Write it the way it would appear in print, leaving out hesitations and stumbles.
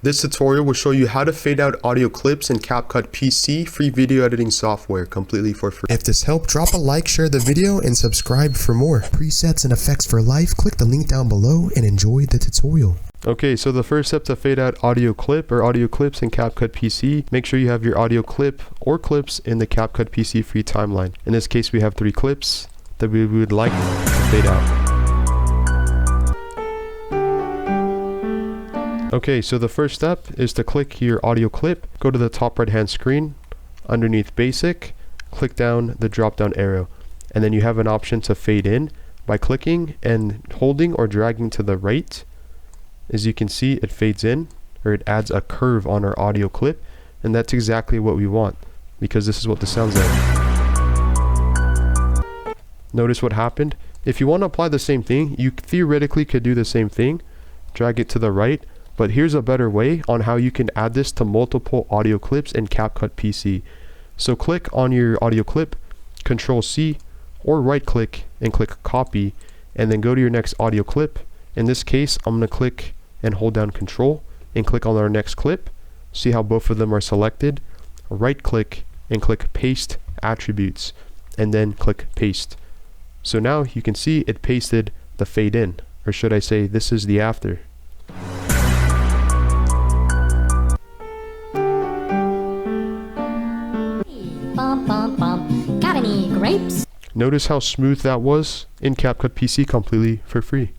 This tutorial will show you how to fade out audio clips in Capcut PC free video editing software completely for free. If this helped, drop a like, share the video, and subscribe for more. Presets and effects for life, click the link down below and enjoy the tutorial. Okay, so the first step to fade out audio clip or audio clips in Capcut PC, make sure you have your audio clip or clips in the Capcut PC free timeline. In this case, we have 3 clips that we would like to fade out. Okay, so the first step is to click your audio clip, go to the top right hand screen, underneath basic, click down the drop down arrow, and then you have an option to fade in by clicking and holding or dragging to the right. As you can see, it fades in, or it adds a curve on our audio clip, and that's exactly what we want because this is what this sounds like. Notice what happened. If you want to apply the same thing, you theoretically could do the same thing, drag it to the right. But here's a better way on how you can add this to multiple audio clips in Capcut PC. So click on your audio clip, Control C, or right click and click copy, and then go to your next audio clip. In this case, I'm going to click and hold down Control and click on our next clip. See how both of them are selected? Right click and click Paste Attributes, and then click Paste. So now you can see it pasted the fade in, or should I say this is the after. Got any grapes? Notice how smooth that was in Capcut PC completely for free.